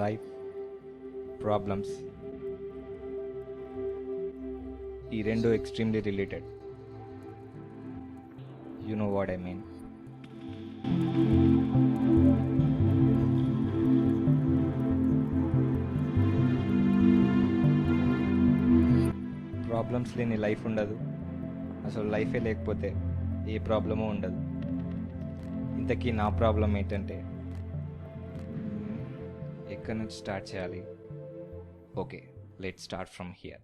Life, problems, ఈ రెండు extremely related. You know what I mean. Problems లేని life ఉండదు, అసలు లైఫే లేకపోతే ఏ ప్రాబ్లమూ ఉండదు. ఇంతకీ నా ప్రాబ్లం ఏంటంటే ఎక్కడి నుంచి స్టార్ట్ చేయాలి? Okay, let start from here.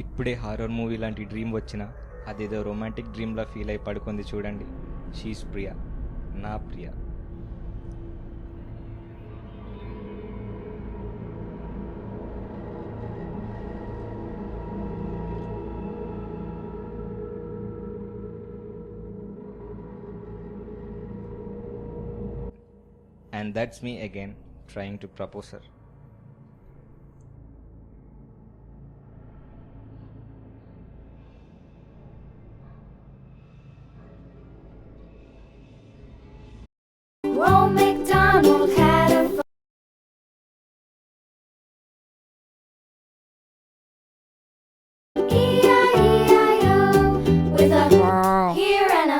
ఇప్పుడే హారర్ మూవీ లాంటి డ్రీమ్ వచ్చినా అదేదో రొమాంటిక్ డ్రీమ్లా ఫీల్ అయి పడుకుంది చూడండి. షీస్ ప్రియా, నా ప్రియ. And that's me again trying to propose her. Ronald McDonald had a E-I-E-I-O with a here and a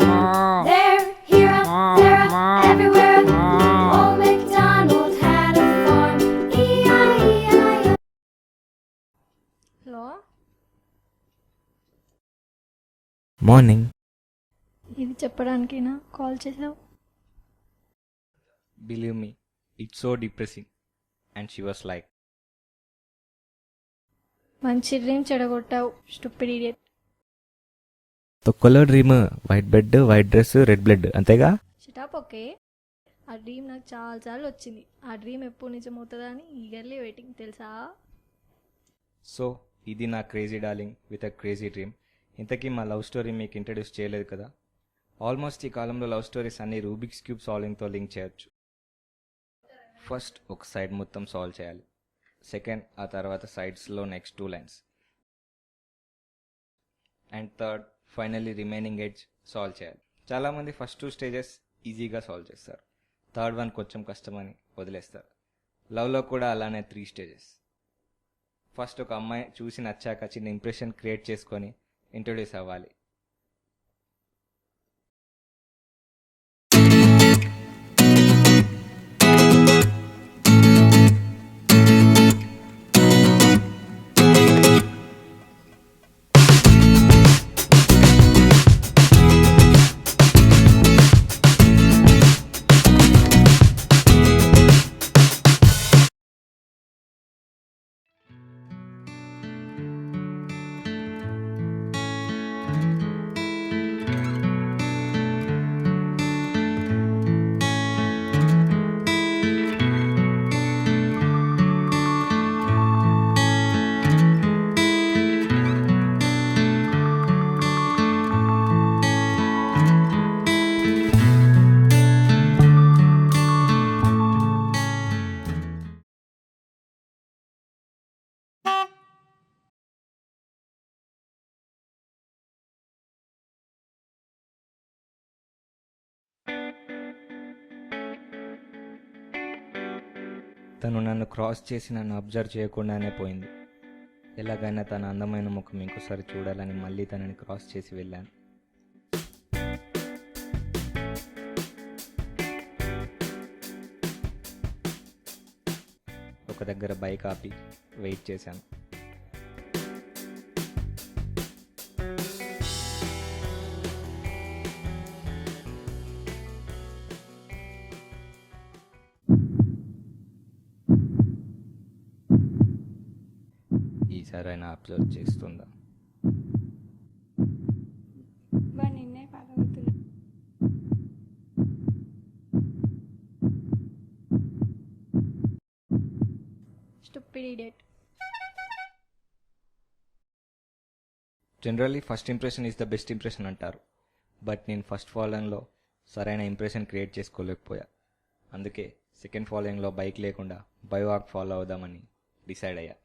there, here a there, everywhere. Old McDonald had a farm. E-I-E-I-O. Hello, morning. ఇది చెప్పడానికైనా call చేసావు? Believe me, it's so depressing. And she was like, మంచి dream చెడగొట్టావు, stupid idiot. తొక్కలో dream, white bed, white dress, red blood, అంతేగా? Shut up. Okay, ఆ dream నాకు చాలా సార్లు వచ్చింది. ఆ డ్రీమ్ ఎప్పుడు నిజమవుతుందా అని ఈగర్లీ వెయిటింగ్, తెలుసా? సో ఇది నా crazy darling with a crazy dream. ఇంతకీ మా లవ్ స్టోరీ మీకు ఇంట్రడ్యూస్ చేయలేదు కదా. ఆల్మోస్ట్ ఈ కాలంలో లవ్ స్టోరీస్ అన్ని రూబిక్స్ క్యూబ్ సాల్వింగ్తో లింక్ చేయొచ్చు. ఫస్ట్ ఒక సైడ్ మొత్తం సాల్వ్ చేయాలి, సెకండ్ ఆ తర్వాత సైడ్స్లో next 2 lines, and third finally remaining edge solve చేయాలి. చాలామంది ఫస్ట్ 2 స్టేజెస్ ఈజీగా సాల్వ్ చేస్తారు, థర్డ్ వన్ కొంచెం కష్టమని వదిలేస్తారు. లవ్లో కూడా అలానే 3 స్టేజెస్. ఫస్ట్ ఒక అమ్మాయి చూసి నచ్చాక చిన్న ఇంప్రెషన్ క్రియేట్ చేసుకొని ఇంట్రొడ్యూస్ అవ్వాలి. తను నన్ను క్రాస్ చేసి నన్ను అబ్జర్వ్ చేయకుండానే పోయింది. ఎలాగైనా తన అందమైన ముఖం ఇంకోసారి చూడాలని మళ్ళీ తనని క్రాస్ చేసి వెళ్ళాను. ఒక దగ్గర బైక్ ఆపి వెయిట్ చేశాను. ఈసారి అయినా అబ్జర్వ్ చేస్తుందా? వాడు నిన్నే ఫాలో అవుతున్నా. Stupid idiot. Generally first impression is the best impression అంటారు. బట్ నేను ఫస్ట్ ఫాలోయింగ్లో సరైన ఇంప్రెషన్ క్రియేట్ చేసుకోలేకపోయా. అందుకే సెకండ్ ఫాలోయింగ్లో బైక్ లేకుండా బై వాక్ ఫాలో అవుదామని డిసైడ్ అయ్యా.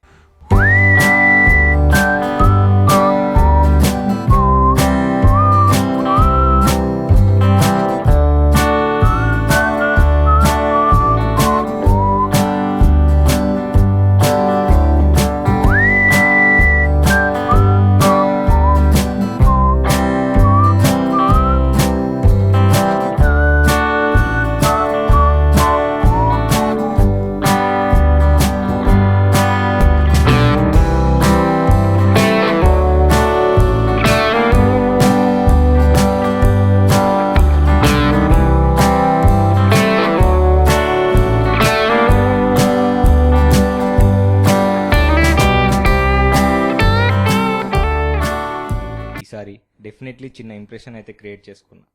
ఈసారి డెఫినెట్లీ చిన్న ఇంప్రెషన్ అయితే క్రియేట్ చేసుకున్నా,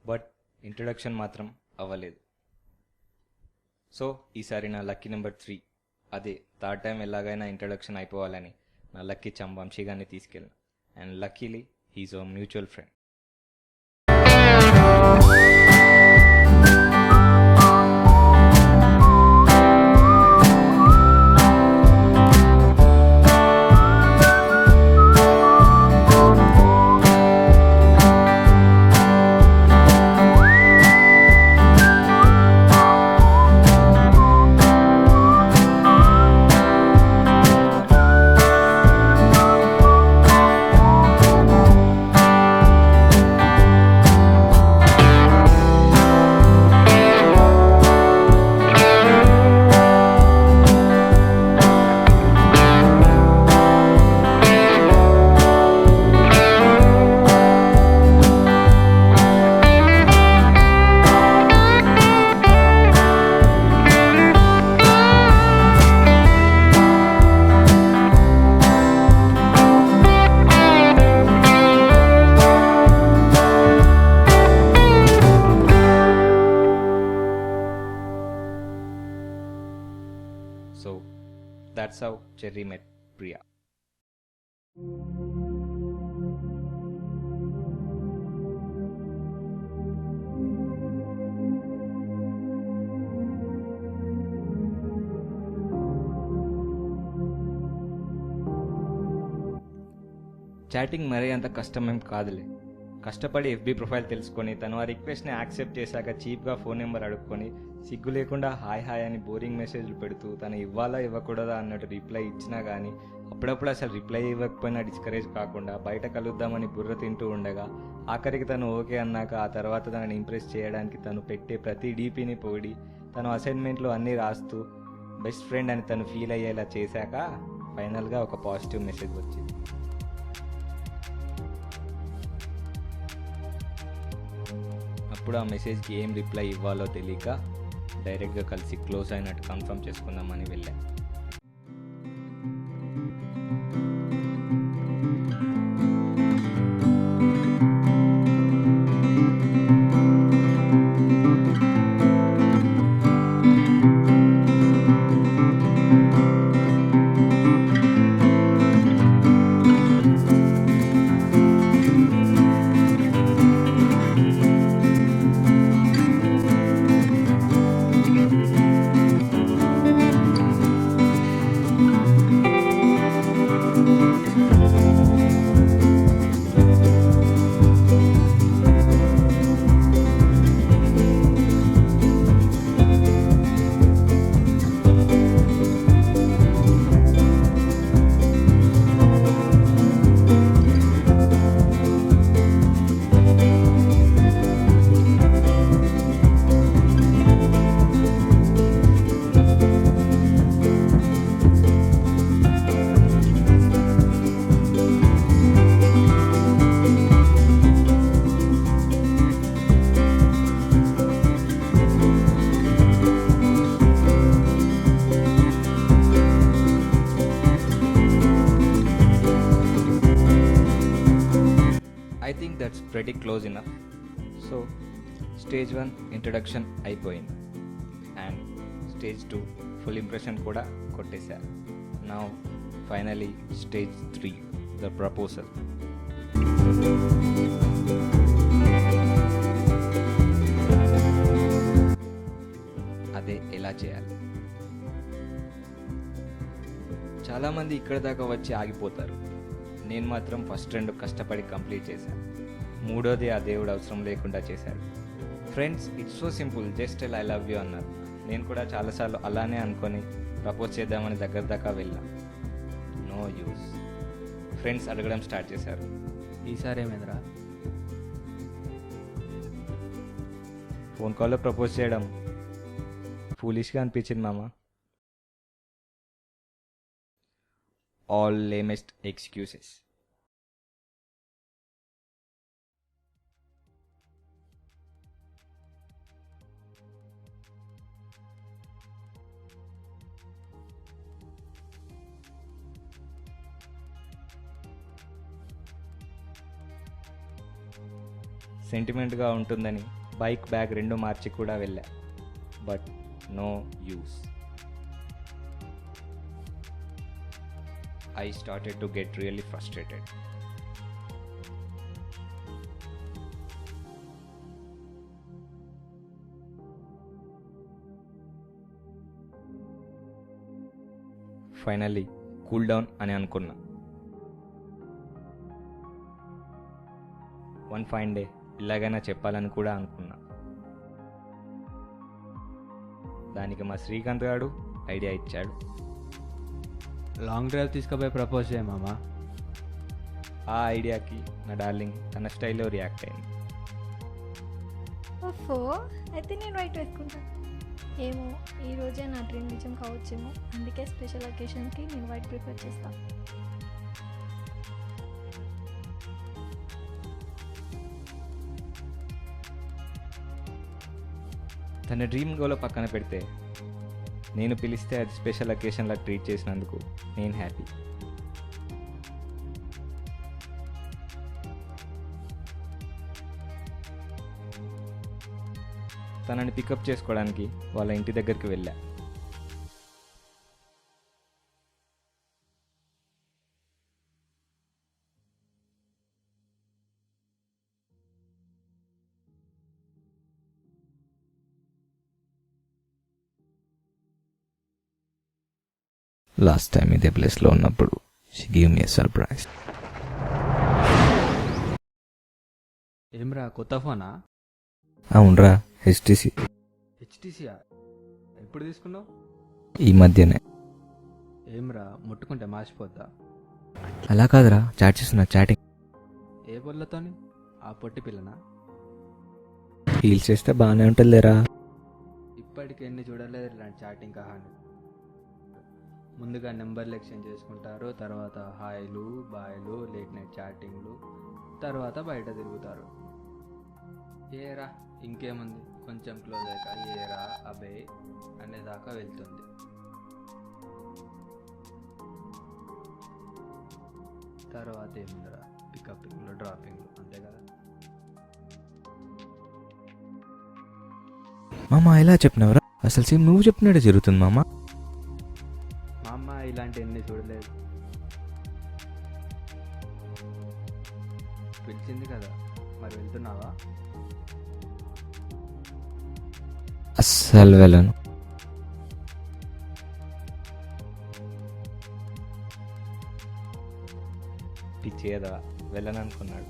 బట్ ఇంట్రడక్షన్ మాత్రం అవ్వలేదు. సో ఈసారి నా లక్కీ నెంబర్ 3, అదే థర్డ్ టైం ఎలాగైనా ఇంట్రడక్షన్ అయిపోవాలని నా లక్కీ చమ్ వంశీ గారిని తీసుకెళ్ళిన. And luckily he's a mutual friend. So that's how Cherry met Priya. Chatting మరీ అంత కష్టమేం కాదులే. కష్టపడి FB ప్రొఫైల్ తెలుసుకొని తను ఆ రిక్వెస్ట్ని యాక్సెప్ట్ చేశాక చీప్గా ఫోన్ నెంబర్ అడుక్కొని సిగ్గు లేకుండా హాయ్ హాయ్ అని బోరింగ్ మెసేజ్లు పెడుతూ తను ఇవ్వాలా ఇవ్వకూడదా అన్నట్టు రిప్లై ఇచ్చినా కానీ అప్పుడప్పుడు అసలు రిప్లై ఇవ్వకపోయినా డిస్కరేజ్ కాకుండా బయట కలుద్దామని బుర్ర తింటూ ఉండగా ఆఖరికి తను ఓకే అన్నాక ఆ తర్వాత తనని ఇంప్రెస్ చేయడానికి తను పెట్టే ప్రతి డీపీని పొగిడి తను అసైన్మెంట్లో అన్నీ రాస్తూ బెస్ట్ ఫ్రెండ్ అని తను ఫీల్ అయ్యేలా చేశాక ఫైనల్గా ఒక పాజిటివ్ మెసేజ్ వచ్చింది. అప్పుడు ఆ మెసేజ్కి ఏం రిప్లై ఇవ్వాలో తెలియక డైరెక్ట్గా కలిసి క్లోజ్ అయినట్టు కన్ఫర్మ్ చేసుకుందామని వెళ్ళాను. pretty close enough. So, stage 1 introduction అయిపోయింది అండ్ స్టేజ్ 2 ఫుల్ ఇంప్రెషన్ కూడా కొట్టేశా. Now finally stage 3 the proposal. అదే ఎలా చేయాలి. చాలామంది ఇక్కడ దాకా వచ్చి ఆగిపోతారు. నేను మాత్రం ఫస్ట్ 2 కష్టపడి కంప్లీట్ చేశాను. మూడోది ఆ దేవుడు అవసరం లేకుండా చేశాడు. Friends, it's so simple, just I love you అన్నారు. నేను కూడా చాలాసార్లు అలానే అనుకొని ప్రపోజ్ చేద్దామని దగ్గర దాకా వెళ్ళాను. No use. ఫ్రెండ్స్ అడగడం స్టార్ట్ చేశారు. ఈసారి ఏమైందిరా? ఫోన్ కాల్లో ప్రపోజ్ చేయడం ఫూలిష్గా అనిపించింది మామ. All lamest excuses. సెంటిమెంట్గా ఉంటుందని బైక్ బ్యాగ్ 2 మార్చి కూడా వెళ్ళా. But no use. I started to get really frustrated. Finally cool down అని అనుకున్నా. వన్ ఫైన్ డే ఇలాగైనా చెప్పాలని కూడా అనుకున్నా. దానికి మా శ్రీకాంత్ గారు ఐడియా ఇచ్చాడు. లాంగ్ డ్రైవ్ తీసుకుపోయి ప్రపోజ్ చేయ మామ. ఆ ఐడియాకి నా డార్లింగ్ తన స్టైల్లో రియాక్ట్ అయింది. ఓఫో, అయితే నేను వైట్ వేసుకుంటా. ఏమో, ఈరోజే నా డ్రీమ్ నిజం కావచ్చేమో. అందుకే స్పెషల్ అకేషన్కి నేను వైట్ ప్రిఫర్ చేస్తాను. తన డ్రీమ్ గోల్ పక్కన పెడితే నేను పిలిస్తే అది స్పెషల్ అకేషన్లా ట్రీట్ చేసినందుకు నేను హ్యాపీ. తనని పికప్ చేసుకోవడానికి వాళ్ళ ఇంటి దగ్గరికి వెళ్ళా. లాస్ట్ టైం ఇదే ప్లేస్లో ఉన్నప్పుడు she give me a surprise. ఏమ్రా, కొత్త ఫోనా? అవునరా, హెచ్టీసీ. హెచ్టీసీయా? ఎప్పుడు తీసుకున్నావు? ఈ మధ్యనే. ఏమ్రా, ముట్టుకుంటే మార్చిపోద్దా? అలా కాదురా, చాట్ చేస్తున్నా. చాటింగ్. ఏ పొల్లతోని? ఆ పొట్టి పిల్లనా? హీల్స్ చేస్తే బాగానే ఉంటుందిలేరా. ఇప్పటికి ఎన్ని చూడలేదు ఇలాంటి చాటింగ్ కహాని. ముందుగా నెంబర్లు ఎక్స్చేంజ్ చేసుకుంటారు, తర్వాత హాయ్లు బాయ్లు లేట్ నైట్ చాటింగ్లు, తర్వాత బయట తిరుగుతారు. ఏరా ఇంకేముంది, కొంచెం క్లోజ్ అయ్యాక ఏరా అబే అనేదాకా వెళ్తుంది. తర్వాత ఏముందిరా, పికప్పింగ్లు డ్రాపింగ్లు, అంతే కదా. మామ ఎలా చెప్పినవరా? అసలు సేమ్ నువ్వు చెప్పినట్టే జరుగుతుంది మామ. మా అమ్మ ఇలాంటి ఎన్ని చూడలేదు. పిలిచింది కదా, మరి వెళ్తున్నావా? అస్సలు వెళ్ళను. పిచ్చేదా, వెళ్ళను అనుకున్నాడు.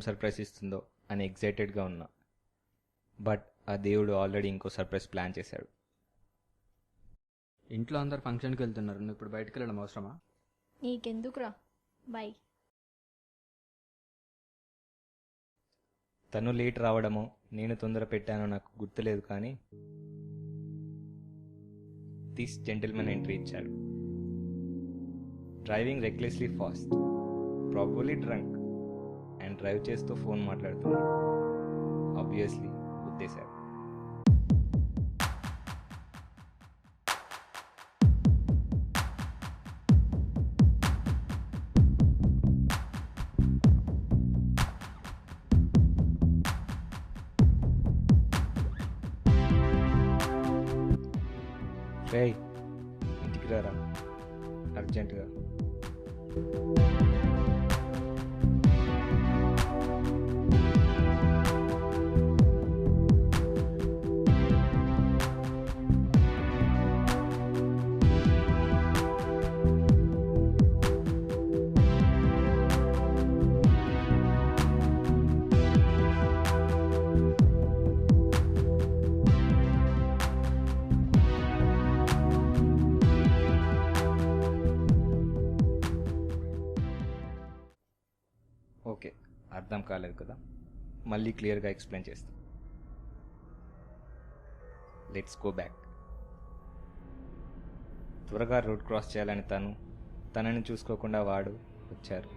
సర్ప్రైజ్ ఇస్తుందో అని ఎగ్జైటెడ్గా ఉన్నా. బట్ ఆ దేవుడు ఆల్రెడీ ఇంకో సర్ప్రైజ్ ప్లాన్ చేశాడు. ఇంట్లో అందరు ఫంక్షన్కి వెళ్తున్నారు, నువ్వు ఇప్పుడు బయటకు వెళ్ళడం అవసరమా? నీకెందుకురా, బై. తను లేట్ రావడమో నేను తొందర పెట్టానో నాకు గుర్తులేదు, కానీ దిస్ జెంటిల్మెన్ ఎంట్రీ ఇచ్చాడు. Driving recklessly fast, probably drunk, and drive చేస్తూ ఫోన్ మాట్లాడుతున్నాడు. ఆబ్వియస్లీ గుద్దేశాడు. రేయ్, ఇంటికి రారా అర్జెంటుగా. ఓకే, అర్థం కాలేదు కదా, మళ్ళీ క్లియర్గా ఎక్స్ప్లెయిన్ చేస్తా. Let's go back. త్వరగా రోడ్ క్రాస్ చేయాలని తనని చూసుకోకుండా వాడు వచ్చారు.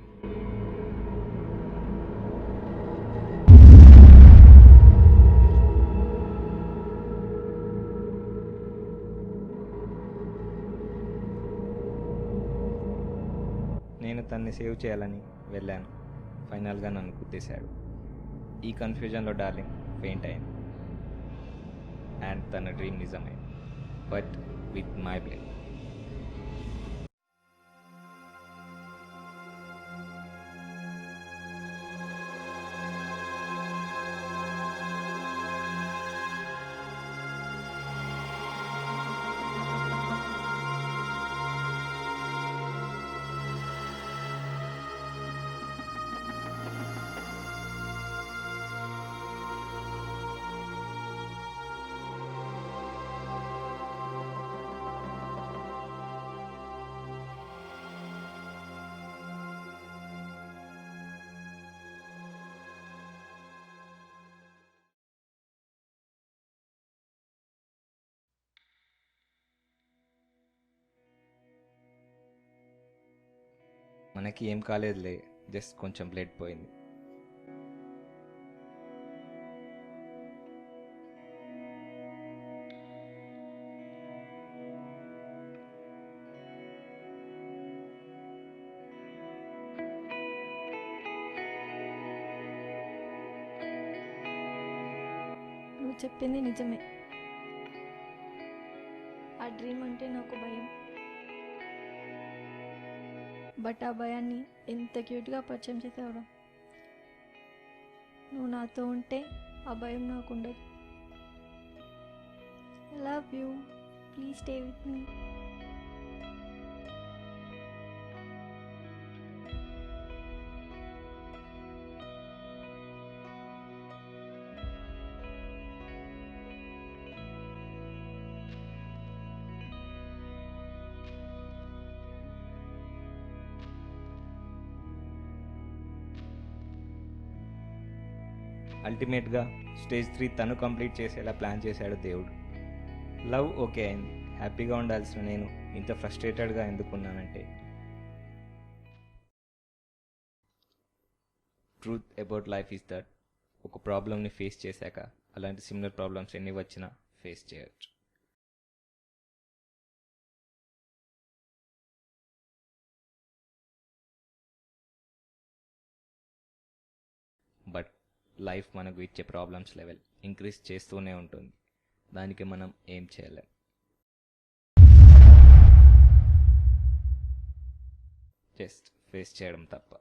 నేను తన్ని సేవ్ చేయాలని వెళ్ళాను. ఫైనల్గా నన్ను గుద్దేశాడు. ఈ కన్ఫ్యూజన్లో డార్లింగ్ ఫెయింట్ అయింది అండ్ తన డ్రీమ్ నిజమైంది, బట్ విత్ మై బ్లేమ్. మనకి ఏం కాలేదులే, జస్ట్ కొంచెం బ్లడ్ పోయింది. నువ్వు చెప్పింది నిజమే. ఆ డ్రీమ్ అంటే నాకు భయం. బట్ ఆ భయాన్ని ఎంత క్యూట్గా పరిచయం చేసావురా. నువ్వు నాతో ఉంటే ఆ భయం నాకు ఉండదు. I love you, please stay with me. అల్టిమేట్గా స్టేజ్ 3 తను కంప్లీట్ చేసేలా ప్లాన్ చేశాడు దేవుడు. లవ్ ఓకే అయింది. హ్యాపీగా ఉండాల్సిన నేను ఇంత ఫ్రస్ట్రేటెడ్గా ఎందుకున్నానంటే, truth about life is that ఒక ప్రాబ్లమ్ని ఫేస్ చేశాక అలాంటి సిమిలర్ ప్రాబ్లమ్స్ ఎన్ని వచ్చినా ఫేస్ చేయొచ్చు. బట్ లైఫ్ మనకు ఇచ్చే ప్రాబ్లమ్స్ లెవెల్ ఇంక్రీజ్ చేస్తూనే ఉంటుంది. దానికి మనం ఏం చేయలేం. జస్ట్ ఫేస్ చేయడం తప్ప.